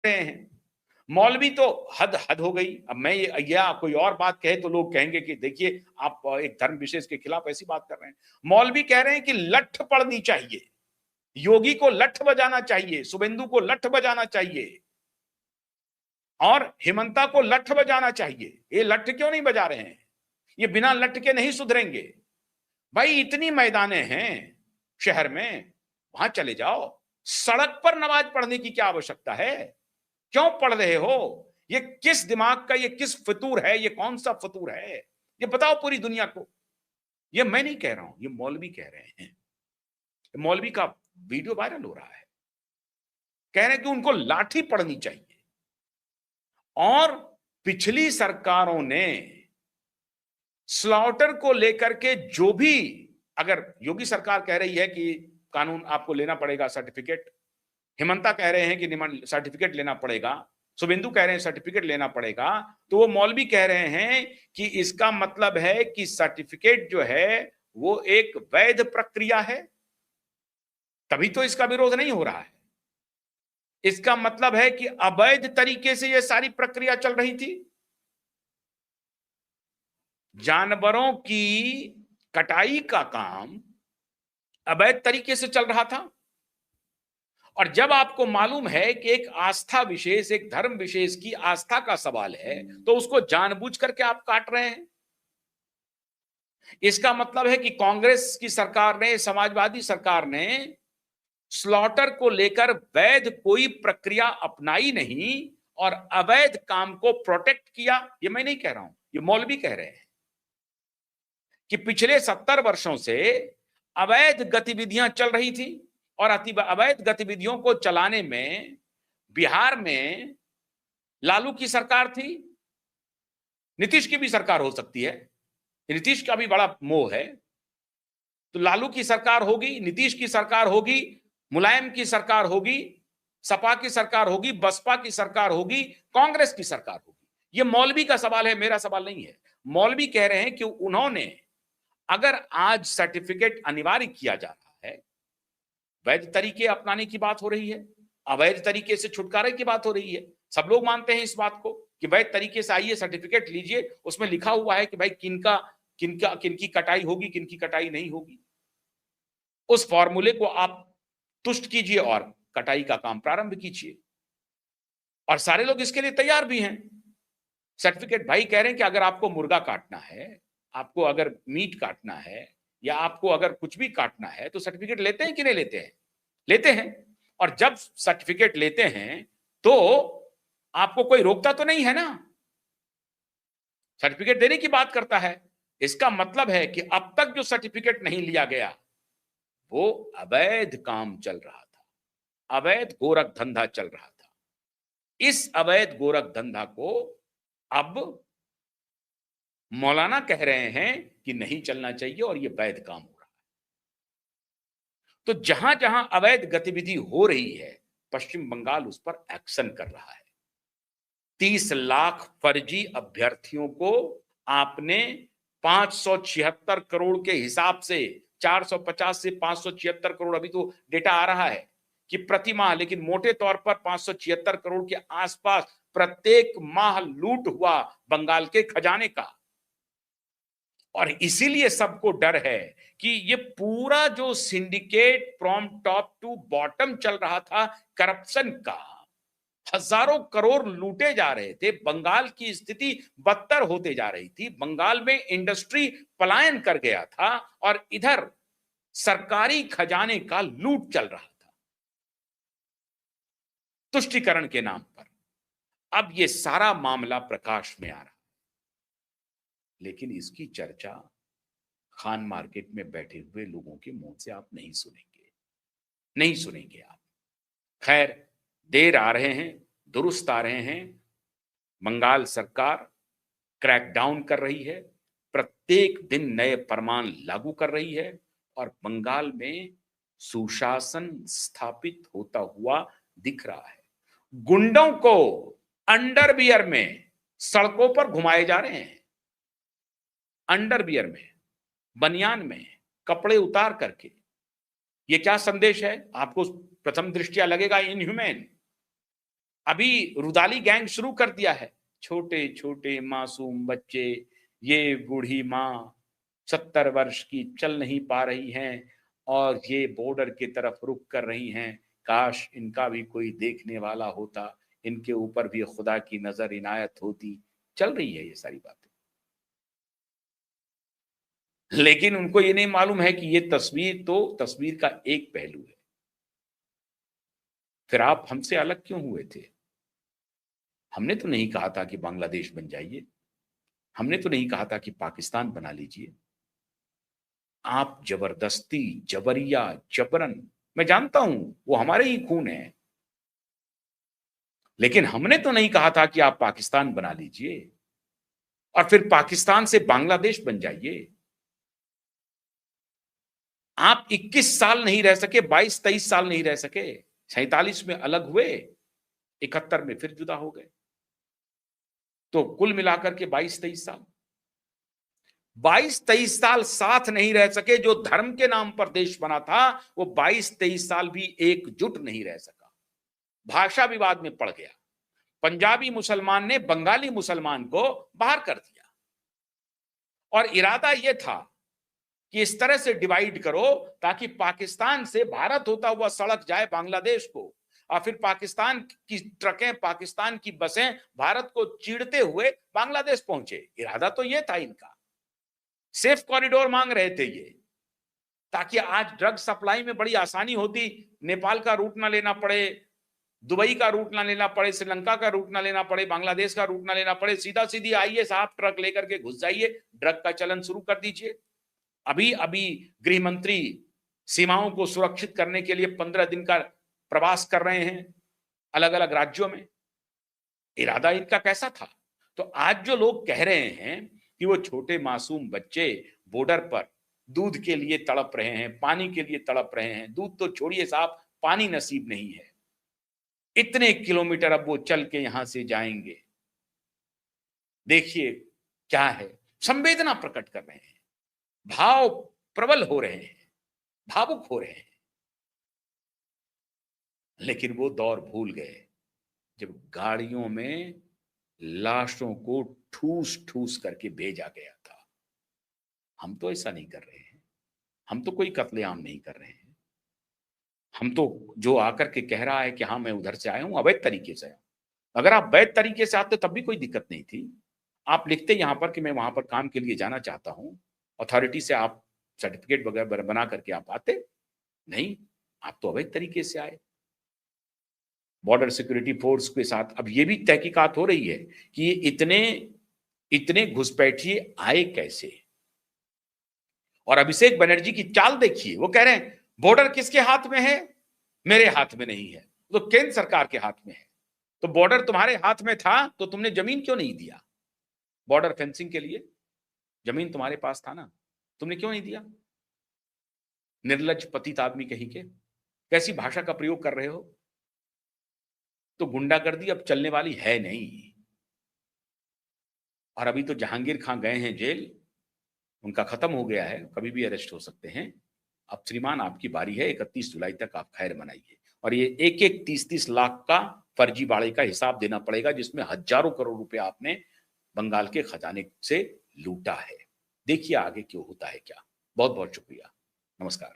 रहे हैं। मौलवी तो हद हद हो गई। अब मैं ये या कोई और बात कहे तो लोग कहेंगे कि देखिए आप एक धर्म विशेष के खिलाफ ऐसी बात कर रहे हैं। मौलवी कह रहे हैं कि लठ पड़नी चाहिए, योगी को लठ बजाना चाहिए, शुभेंदु को लठ बजाना चाहिए और हिमंता को लठ बजाना चाहिए। ये लठ क्यों नहीं बजा रहे हैं? ये बिना लठ के नहीं सुधरेंगे। भाई इतनी मैदानें हैं शहर में, वहां चले जाओ। सड़क पर नमाज पढ़ने की क्या आवश्यकता है? क्यों पढ़ रहे हो? ये किस दिमाग का, ये किस फतूर है, ये कौन सा फतूर है? ये बताओ पूरी दुनिया को। ये मैं नहीं कह रहा हूं, ये मौलवी कह रहे हैं। मौलवी का वीडियो वायरल हो रहा है, कह रहे हैं कि उनको लाठी पड़नी चाहिए। और पिछली सरकारों ने स्लॉटर को लेकर के जो भी, अगर योगी सरकार कह रही है कि कानून आपको लेना पड़ेगा सर्टिफिकेट, हिमंता कह रहे हैं कि सर्टिफिकेट लेना पड़ेगा, शुभेंदु कह रहे हैं सर्टिफिकेट लेना पड़ेगा, तो वो मौलवी कह रहे हैं कि इसका मतलब है कि सर्टिफिकेट जो है वो एक वैध प्रक्रिया है, तभी तो इसका विरोध नहीं हो रहा है। इसका मतलब है कि अवैध तरीके से ये सारी प्रक्रिया चल रही थी। जानवरों की कटाई का काम अवैध तरीके से चल रहा था। और जब आपको मालूम है कि एक आस्था विशेष, एक धर्म विशेष की आस्था का सवाल है, तो उसको जानबूझ करके आप काट रहे हैं। इसका मतलब है कि कांग्रेस की सरकार ने, समाजवादी सरकार ने स्लॉटर को लेकर वैध कोई प्रक्रिया अपनाई नहीं और अवैध काम को प्रोटेक्ट किया। ये मैं नहीं कह रहा हूं, ये मौलवी कह रहे हैं कि पिछले 70 वर्षों से अवैध गतिविधियां चल रही थी और अवैध गतिविधियों को चलाने में बिहार में लालू की सरकार थी, नीतीश की भी सरकार हो सकती है, नीतीश का भी बड़ा मोह है, तो लालू की सरकार होगी, नीतीश की सरकार होगी, मुलायम की सरकार होगी, सपा की सरकार होगी, बसपा की सरकार होगी, कांग्रेस की सरकार होगी। यह मौलवी का सवाल है, मेरा सवाल नहीं है। मौलवी कह रहे हैं कि उन्होंने, अगर आज सर्टिफिकेट अनिवार्य किया जा रहा है, वैध तरीके अपनाने की बात हो रही है, अवैध तरीके से छुटकारे की बात हो रही है, सब लोग मानते हैं इस बात को कि वैध तरीके से आइए, सर्टिफिकेट लीजिए, उसमें लिखा हुआ है कि भाई किनकी कटाई होगी, किनकी कटाई नहीं होगी। उस फॉर्मूले को आप तुष्ट कीजिए और कटाई का काम प्रारंभ कीजिए। और सारे लोग इसके लिए तैयार भी हैं। सर्टिफिकेट भाई कह रहे हैं कि अगर आपको मुर्गा काटना है, आपको अगर मीट काटना है, या आपको अगर कुछ भी काटना है, तो सर्टिफिकेट लेते हैं कि नहीं लेते हैं? लेते हैं। और जब सर्टिफिकेट लेते हैं तो आपको कोई रोकता तो नहीं है ना, सर्टिफिकेट देने की बात करता है। इसका मतलब है कि अब तक जो सर्टिफिकेट नहीं लिया गया वो अवैध काम चल रहा था, अवैध गोरख धंधा चल रहा था। इस अवैध गोरख धंधा को अब मौलाना कह रहे हैं कि नहीं चलना चाहिए और यह वैध काम हो रहा है। तो जहां जहां अवैध गतिविधि हो रही है, पश्चिम बंगाल उस पर एक्शन कर रहा है। 30 लाख फर्जी अभ्यर्थियों को आपने 576 करोड़ के हिसाब से, 450 से 576 करोड़ अभी तो डेटा आ रहा है कि प्रति माह, लेकिन मोटे तौर पर 576 करोड़ के आसपास प्रत्येक माह लूट हुआ बंगाल के खजाने का। और इसीलिए सबको डर है कि ये पूरा जो syndicate from top to bottom चल रहा था, करप्शन का, हजारों करोड़ लूटे जा रहे थे, बंगाल की स्थिति बदतर होते जा रही थी, बंगाल में इंडस्ट्री पलायन कर गया था और इधर सरकारी खजाने का लूट चल रहा था तुष्टीकरण के नाम पर। अब ये सारा मामला प्रकाश में आ रहा है, लेकिन इसकी चर्चा खान मार्केट में बैठे हुए लोगों के मुंह से आप नहीं सुनेंगे, नहीं सुनेंगे आप। खैर, देर आ रहे हैं, दुरुस्त आ रहे हैं। बंगाल सरकार क्रैकडाउन कर रही है, प्रत्येक दिन नए फरमान लागू कर रही है और बंगाल में सुशासन स्थापित होता हुआ दिख रहा है। गुंडों को अंडरवियर में सड़कों पर घुमाए जा रहे हैं, अंडरवियर में, बनियान में, कपड़े उतार करके। ये क्या संदेश है? आपको प्रथम दृष्टया लगेगा इनह्यूमैन, अभी रुदाली गैंग शुरू कर दिया है। छोटे छोटे मासूम बच्चे, ये बूढ़ी माँ 70 वर्ष की चल नहीं पा रही हैं और ये बॉर्डर की तरफ रुख कर रही हैं। काश इनका भी कोई देखने वाला होता, इनके ऊपर भी खुदा की नजर इनायत होती। चल रही है ये सारी बातें, लेकिन उनको ये नहीं मालूम है कि ये तस्वीर तो तस्वीर का एक पहलू है। फिर आप हमसे अलग क्यों हुए थे? हमने तो नहीं कहा था कि बांग्लादेश बन जाइए, हमने तो नहीं कहा था कि पाकिस्तान बना लीजिए। आप जबरदस्ती, जबरिया, जबरन, मैं जानता हूं वो हमारे ही खून है, लेकिन हमने तो नहीं कहा था कि आप पाकिस्तान बना लीजिए और फिर पाकिस्तान से बांग्लादेश बन जाइए। आप 21 साल नहीं रह सके, 22-23 साल नहीं रह सके। 47 में अलग हुए, 71 में फिर जुदा हो गए, तो कुल मिलाकर के 22-23 साल। 22-23 साल साथ नहीं रह सके। जो धर्म के नाम पर देश बना था, वो 22-23 साल भी एकजुट नहीं रह सका। भाषा विवाद में पड़ गया। पंजाबी मुसलमान ने बंगाली मुसलमान को बाहर कर दिया और इरादा यह था कि इस तरह से डिवाइड करो ताकि पाकिस्तान से भारत होता हुआ सड़क जाए बांग्लादेश को और फिर पाकिस्तान की ट्रकें, पाकिस्तान की बसें भारत को चीरते हुए बांग्लादेश पहुंचे। इरादा तो यह था इनका। सेफ कॉरिडोर मांग रहे थे ये, ताकि आज ड्रग सप्लाई में बड़ी आसानी होती। नेपाल का रूट ना लेना पड़े, दुबई का रूट ना लेना पड़े, श्रीलंका का रूट ना लेना पड़े, बांग्लादेश का रूट ना लेना पड़े। सीधा सीधी आइए साहब, ट्रक लेकर के घुस जाइए, ड्रग का चलन शुरू कर दीजिए। अभी अभी गृह मंत्री सीमाओं को सुरक्षित करने के लिए 15 दिन का प्रवास कर रहे हैं अलग अलग राज्यों में। इरादा इनका कैसा था? तो आज जो लोग कह रहे हैं कि वो छोटे मासूम बच्चे बॉर्डर पर दूध के लिए तड़प रहे हैं, पानी के लिए तड़प रहे हैं, दूध तो छोड़िए साहब, पानी नसीब नहीं है, इतने किलोमीटर अब वो चल के यहां से जाएंगे। देखिए क्या है, संवेदना प्रकट कर रहे हैं, भाव प्रबल हो रहे हैं, भावुक हो रहे हैं। लेकिन वो दौर भूल गए जब गाड़ियों में लाशों को ठूस ठूस करके भेजा गया था। हम तो ऐसा नहीं कर रहे हैं, हम तो कोई कत्लेआम नहीं कर रहे हैं। हम तो जो आकर के कह रहा है कि हाँ मैं उधर से आया हूं, अवैध तरीके से आया हूं। अगर आप वैध तरीके से आते तब भी कोई दिक्कत नहीं थी। आप लिखते यहां पर कि मैं वहां पर काम के लिए जाना चाहता हूं, अथॉरिटी से आप सर्टिफिकेट वगैरह बना करके आप आते। नहीं, आप तो अवैध तरीके से आए। बॉर्डर सिक्योरिटी फोर्स के साथ अब ये भी तहकीकात हो रही है कि ये इतने इतने घुसपैठिए आए कैसे। और अभिषेक बनर्जी की चाल देखिए, वो कह रहे हैं बॉर्डर किसके हाथ में है? मेरे हाथ में नहीं है, तो केंद्र सरकार के हाथ में है। तो बॉर्डर तुम्हारे हाथ में था तो तुमने जमीन क्यों नहीं दिया? बॉर्डर फेंसिंग के लिए जमीन तुम्हारे पास था ना, तुमने क्यों नहीं दिया? निर्लज्ज पतित आदमी कहीं के, कैसी भाषा का प्रयोग कर रहे हो? तो गुंडागर्दी अब चलने वाली है नहीं। और अभी तो जहांगीर खान गए हैं जेल, उनका खत्म हो गया है, कभी भी अरेस्ट हो सकते हैं। अब श्रीमान आपकी बारी है, 31 जुलाई तक आप खैर मनाइए। और ये एक एक 30-30 लाख का फर्जीवाड़े का हिसाब देना पड़ेगा, जिसमें हजारों करोड़ रुपए आपने बंगाल के खजाने से लूटा है। देखिए आगे क्यों होता है क्या। बहुत बहुत शुक्रिया, नमस्कार।